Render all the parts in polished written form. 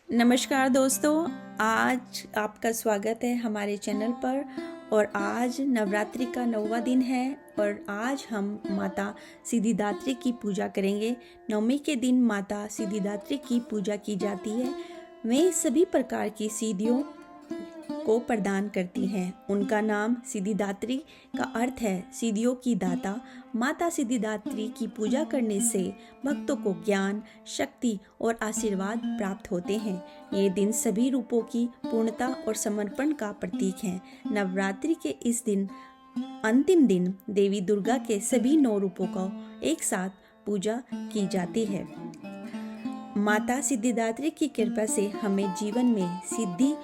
नमस्कार दोस्तों, आज आपका स्वागत है हमारे चैनल पर। और आज नवरात्रि का 9वां दिन है और आज हम माता सिद्धिदात्री की पूजा करेंगे। नवमी के दिन माता सिद्धिदात्री की पूजा की जाती है। वे सभी प्रकार की सिद्धियों को प्रदान करती हैं। उनका नाम सिद्धिदात्री का अर्थ है सिद्धियों की दाता। माता सिद्धिदात्री की पूजा करने से भक्तों को ज्ञान, शक्ति और आशीर्वाद प्राप्त होते हैं। ये दिन सभी रूपों की पूर्णता और समर्पण का प्रतीक है। नवरात्रि के इस दिन अंतिम दिन देवी दुर्गा के सभी 9 रूपों को एक साथ पूजा की जाती है। माता सिद्धिदात्री की कृपा से हमें जीवन में सिद्धि,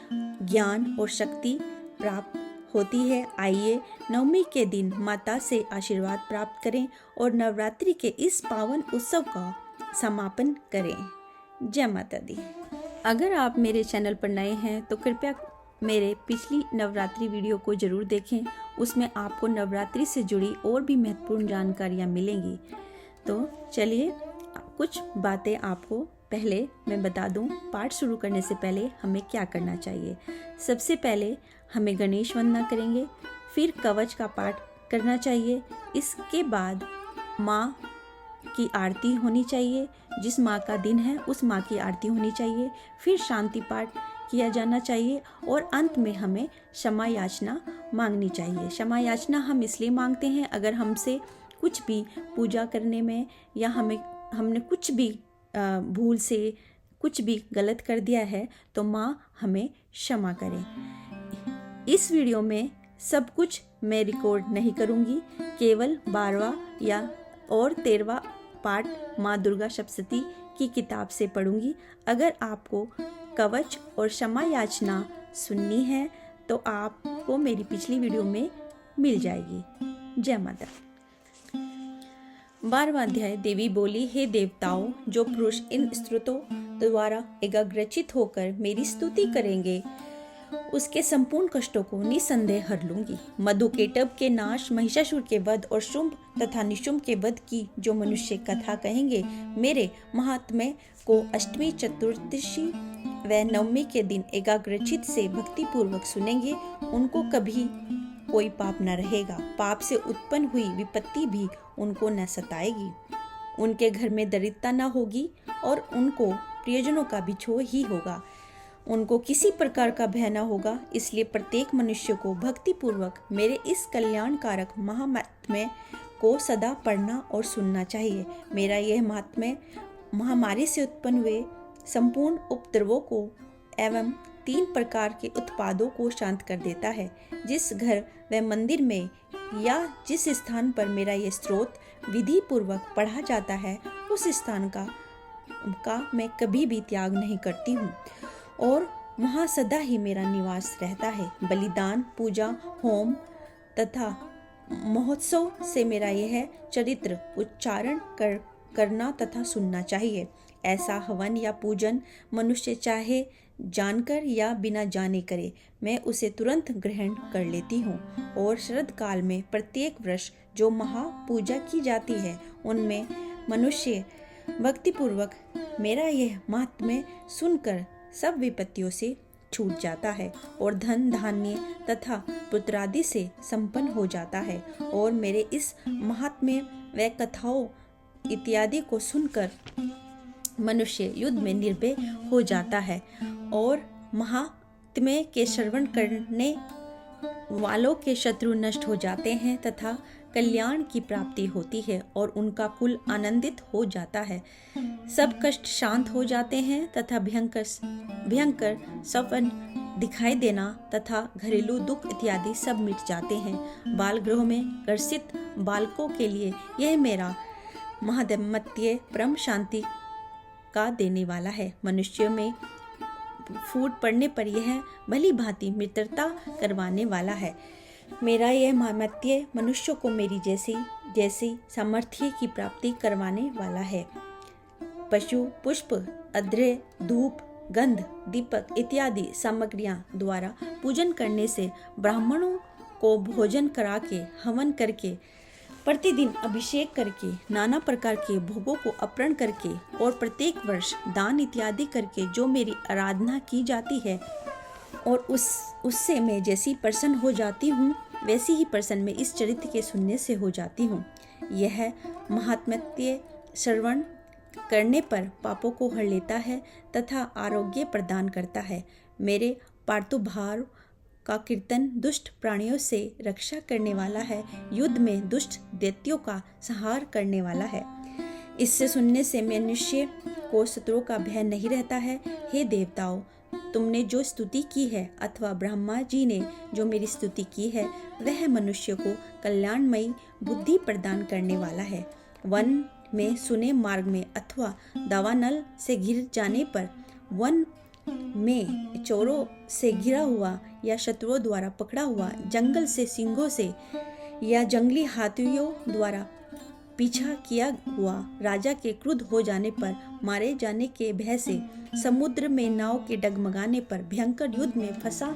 ज्ञान और शक्ति प्राप्त होती है। आइए नवमी के दिन माता से आशीर्वाद प्राप्त करें और नवरात्रि के इस पावन उत्सव का समापन करें। जय माता दी। अगर आप मेरे चैनल पर नए हैं तो कृपया मेरे पिछली नवरात्रि वीडियो को जरूर देखें। उसमें आपको नवरात्रि से जुड़ी और भी महत्वपूर्ण जानकारियाँ मिलेंगी। तो चलिए कुछ बातें आपको पहले मैं बता दूं। पाठ शुरू करने से पहले हमें क्या करना चाहिए। सबसे पहले हमें गणेश वंदना करेंगे, फिर कवच का पाठ करना चाहिए। इसके बाद माँ की आरती होनी चाहिए। जिस माँ का दिन है उस माँ की आरती होनी चाहिए। फिर शांति पाठ किया जाना चाहिए और अंत में हमें क्षमा याचना मांगनी चाहिए। क्षमा याचना हम इसलिए मांगते हैं अगर हमसे कुछ भी पूजा करने में या हमने कुछ भी भूल से कुछ भी गलत कर दिया है तो माँ हमें क्षमा करें। इस वीडियो में सब कुछ मैं रिकॉर्ड नहीं करूँगी, केवल 12वां या और 13वां पाठ माँ दुर्गा सप्तशती की किताब से पढ़ूंगी। अगर आपको कवच और क्षमा याचना सुननी है तो आपको मेरी पिछली वीडियो में मिल जाएगी। जय माता। 12वां अध्याय। देवी बोली, हे देवताओं, जो पुरुष इन स्तुतियों द्वारा एकाग्रचित होकर मेरी स्तुति करेंगे उसके संपूर्ण कष्टों को निसंदेह हर लूंगी। मधुकेटभ के नाश, महिषासुर के वध और शुंभ तथा निशुंभ के वध की जो मनुष्य कथा कहेंगे, मेरे महात्म्य को अष्टमी, चतुर्दशी व नवमी के दिन एकाग्रचित से भक्ति पूर्वक सुनेंगे, उनको कभी कोई पाप न रहेगा। पाप से उत्पन्न हुई विपत्ति भी उनको न सताएगी। उनके घर में दरिद्रता न होगी और उनको प्रियजनों का भी छोड़ ही होगा। उनको किसी प्रकार का भय न होगा। इसलिए प्रत्येक मनुष्य को भक्ति पूर्वक मेरे इस कल्याणकारक महात्म्य को सदा पढ़ना और सुनना चाहिए। मेरा यह महात्म्य महामारी से उत्पन्न हुए संपूर्ण उपद्रवों को एवं 3 प्रकार के उत्पादों को शांत कर देता है। जिस घर व मंदिर में या जिस स्थान पर मेरा यह स्तोत्र विधि पूर्वक पढ़ा जाता है उस स्थान का मैं कभी भी त्याग नहीं करती हूँ और वहाँ सदा ही मेरा निवास रहता है। बलिदान, पूजा, होम तथा महोत्सव से मेरा यह चरित्र उच्चारण करना तथा सुनना चाहिए। ऐसा हवन या पूजन मनुष्य चाहे जानकर या बिना जाने करे, मैं उसे तुरंत ग्रहण कर लेती हूँ। और शरद काल में प्रत्येक वर्ष जो महापूजा की जाती है उनमें मनुष्य भक्तिपूर्वक मेरा यह महात्म्य सुनकर सब विपत्तियों से छूट जाता है और धन धान्य तथा पुत्रादि से संपन्न हो जाता है। और मेरे इस महात्म्य व कथाओं इत्यादि को सुनकर मनुष्य युद्ध में निर्भय हो जाता है और महात्म्य के श्रवण करने वालों के शत्रु नष्ट हो जाते हैं तथा कल्याण की प्राप्ति होती है और उनका कुल आनंदित हो जाता है। सब कष्ट शांत हो जाते हैं तथा भयंकर सपन दिखाई देना तथा घरेलू दुख इत्यादि सब मिट जाते हैं। बाल गृह में ग्रसित बालकों के लिए यह मेरा महात्म्य परम शांति का देने वाला है। मनुष्यों में फूट पड़ने पर यह भली भांति मित्रता करवाने वाला है। मेरा यह महात्म्य मनुष्यों को मेरी जैसी सामर्थ्य की प्राप्ति करवाने वाला है। पशु, पुष्प, अध्र्य, धूप, गंध, दीपक इत्यादि सामग्रियां द्वारा पूजन करने से, ब्राह्मणों को भोजन करा के, हवन करके प्रतिदिन अभिषेक करके, नाना प्रकार के भोगों को अर्पण करके और प्रत्येक वर्ष दान इत्यादि करके जो मेरी आराधना की जाती है और उससे मैं जैसी प्रसन्न हो जाती हूँ वैसी ही प्रसन्न मैं इस चरित्र के सुनने से हो जाती हूँ। यह महात्म्य श्रवण करने पर पापों को हर लेता है तथा आरोग्य प्रदान करता है। मेरे पार्थुभार का कीर्तन दुष्ट प्राणियों से रक्षा करने वाला है, युद्ध में दुष्ट दैत्यों का संहार करने वाला है। इससे सुनने से मनुष्य को शत्रुओं का भय नहीं रहता है। हे देवताओं, तुमने जो स्तुति की है अथवा ब्रह्मा जी ने जो मेरी स्तुति की है वह मनुष्य को कल्याणमयी बुद्धि प्रदान करने वाला है। वन में सुने मार्ग में अथवा दावानल से घिर जाने पर, वन में चोरों से घिरा हुआ या शत्रुओं द्वारा पकड़ा हुआ, जंगल से सिंहों से या जंगली हाथियों द्वारा पीछा किया हुआ, राजा के क्रुद्ध हो जाने पर, मारे जाने के भय से, समुद्र में नाव के डगमगाने पर, भयंकर युद्ध में फंसा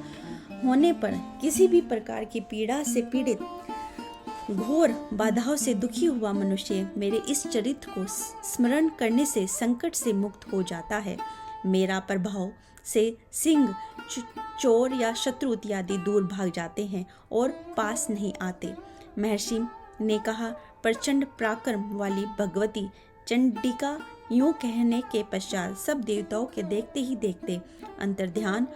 होने पर, किसी भी प्रकार की पीड़ा से पीड़ित, घोर बाधाओं से दुखी हुआ मनुष्य मेरे इस चरित्र को स्मरण करने से संकट से मुक्त हो जाता है। मेरा प्रभाव से सिंह, चोर या शत्रु इत्यादि दूर भाग जाते हैं और पास नहीं आते। महर्षि ने कहा, प्रचंड पराक्रम वाली भगवती चंडिका यूं कहने के पश्चात सब देवताओं के देखते ही देखते अंतर्ध्यान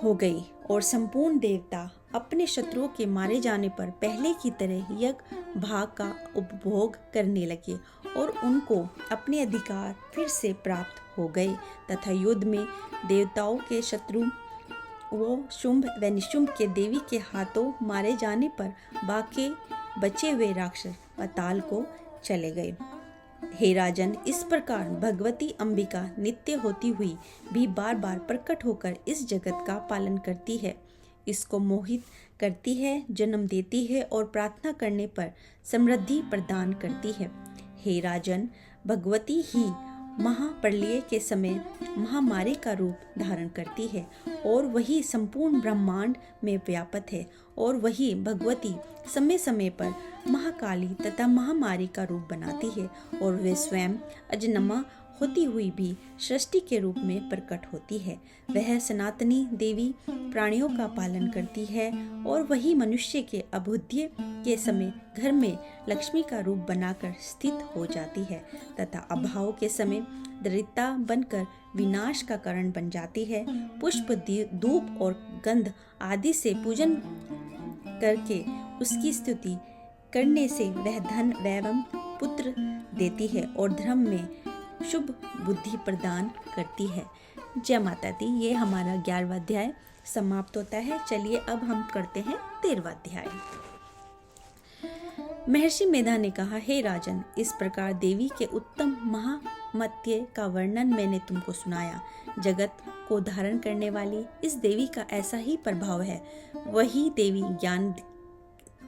हो गई और संपूर्ण देवता अपने शत्रुओं के मारे जाने पर पहले की तरह यज्ञ भाग का उपभोग करने लगे और उनको अपने अधिकार फिर से प्राप्त हो गए तथा युद्ध में देवताओं के शत्रु वो शुंभ व निशुंभ के देवी के हाथों मारे जाने पर बाकी बचे हुए राक्षस पाताल को चले गए। हे राजन, इस प्रकार भगवती अंबिका नित्य होती हुई भी बार बार प्रकट होकर इस जगत का पालन करती है, इसको मोहित करती है, जन्म देती है और प्रार्थना करने पर समृद्धि प्रदान करती है। हे राजन, भगवती ही महाप्रलय के समय महामारी का रूप धारण करती है और वही संपूर्ण ब्रह्मांड में व्यापक है और वही भगवती समय समय पर महाकाली तथा महामारी का रूप बनाती है और वे स्वयं अजन्मा होती हुई भी सृष्टि के रूप में प्रकट होती है। वह सनातनी देवी प्राणियों का पालन करती है और वही मनुष्य के अभ्युदय के समय घर में लक्ष्मी का रूप बनाकर स्थित हो जाती है तथा अभाव के समय दरिद्रता बनकर विनाश का कारण बन जाती है। पुष्प, धूप और गंध आदि से पूजन करके उसकी स्तुति करने से वह धन एवं पुत्र देती है और धर्म में शुभ बुद्धि प्रदान करती है। जय माता दी। ये हमारा 11वां अध्याय समाप्त होता है। चलिए अब हम करते हैं 13वां अध्याय। महर्षि मेधा ने कहा, हे राजन, इस प्रकार देवी के उत्तम महामत्य का वर्णन मैंने तुमको सुनाया। जगत को धारण करने वाली इस देवी का ऐसा ही प्रभाव है। वही देवी ज्ञान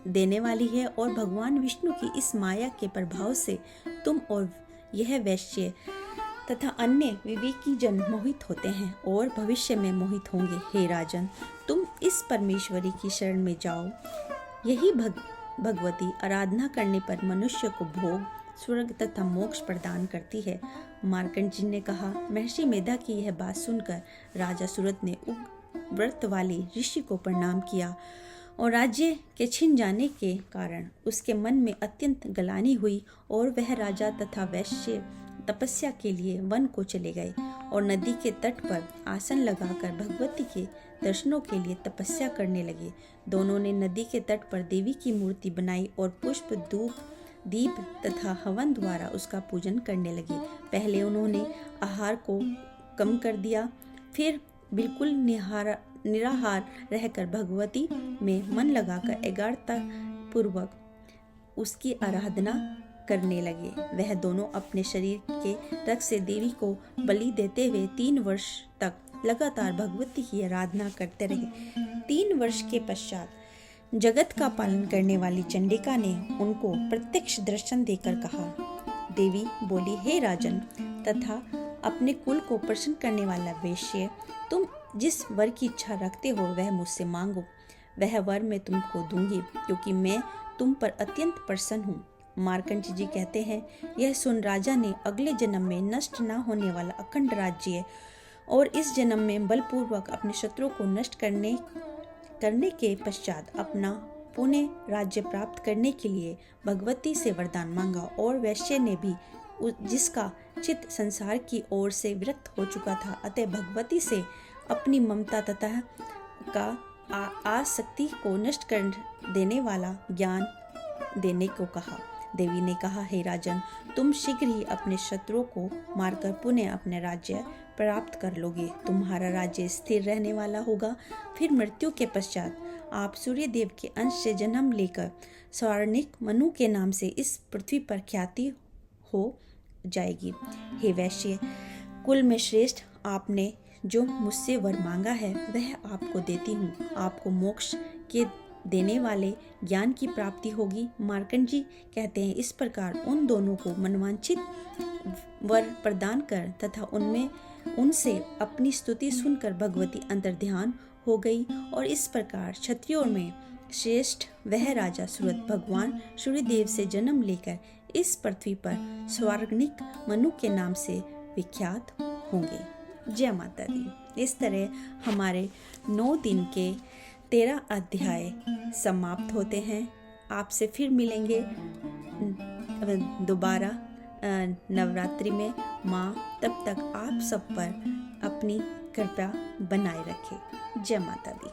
देने वाली है और भगवान विष्णु की इस माया के प्रभाव से तुम और यह वैश्य तथा अन्य विवेकी जन मोहित होते हैं और भविष्य में मोहित होंगे। हे राजन, तुम इस परमेश्वरी की शरण में जाओ। यही भगवती आराधना करने पर मनुष्य को भोग, स्वर्ग तथा मोक्ष प्रदान करती है। मार्कंड जी ने कहा, महर्षि मेधा की यह बात सुनकर राजा सूरत ने व्रत वाले ऋषि को प्रणाम किया और राज्य के छिन जाने के कारण उसके मन में अत्यंत ग्लानि हुई और वह राजा तथा वैश्य तपस्या के लिए वन को चले गए और नदी के तट पर आसन लगाकर भगवती के दर्शनों के लिए तपस्या करने लगे। दोनों ने नदी के तट पर देवी की मूर्ति बनाई और पुष्प, धूप, दीप तथा हवन द्वारा उसका पूजन करने लगे। पहले उन्होंने आहार को कम कर दिया, फिर बिल्कुल निराहार रहकर भगवती में मन लगाकर एकाग्रता पूर्वक उसकी आराधना करने लगे। वह दोनों अपने शरीर के रक्त से देवी को बलि देते हुए 3 वर्ष तक लगातार भगवती की आराधना करते रहे। 3 वर्ष के पश्चात जगत का पालन करने वाली चंडिका ने उनको प्रत्यक्ष दर्शन देकर कहा। देवी बोली, हे राजन तथा अपने कुल को प्रसन्न करने वाला वैश्य, तुम जिस वर की इच्छा रखते हो वह मुझसे मांगो, वह वर मैं तुमको दूंगी, क्योंकि मैं तुम पर अत्यंत प्रसन्न हूँ। मार्कंड जी कहते हैं, यह सुन राजा ने अगले जन्म में नष्ट न होने वाला अखंड राज्य और इस जन्म में बलपूर्वक अपने शत्रु को नष्ट करने के पश्चात अपना पुण्य राज्य प्राप्त करने के लिए भगवती से वरदान मांगा। और वैश्य ने भी, जिसका चित्त संसार की ओर से विरक्त हो चुका था, अतः भगवती से अपनी ममता तथा का आसक्ति को नष्ट कर देने वाला ज्ञान देने को कहा। देवी ने कहा, हे राजन, तुम शीघ्र ही अपने शत्रुओं को मारकर पुनः अपने राज्य प्राप्त कर लोगे। तुम्हारा राज्य स्थिर रहने वाला होगा। फिर मृत्यु के पश्चात आप सूर्य देव के अंश से जन्म लेकर स्वर्णिक मनु के नाम से इस पृथ्वी पर ख्याति हो जाएगी। हे वैश्य कुल में श्रेष्ठ, आपने जो मुझसे वर मांगा है वह आपको देती हूँ। आपको मोक्ष के देने वाले ज्ञान की प्राप्ति होगी। मार्कंड जी कहते हैं, इस प्रकार उन दोनों को मनवांछित वर प्रदान कर तथा उनसे अपनी स्तुति सुनकर भगवती अंतर्ध्यान हो गई। और इस प्रकार क्षत्रियों में श्रेष्ठ वह राजा सूरत भगवान सूर्यदेव से जन्म लेकर इस पृथ्वी पर स्वर्णिक मनु के नाम से विख्यात होंगे। जय माता दी। इस तरह हमारे 9 दिन के 13 अध्याय समाप्त होते हैं। आपसे फिर मिलेंगे दोबारा नवरात्रि में। माँ तब तक आप सब पर अपनी कृपा बनाए रखे। जय माता दी।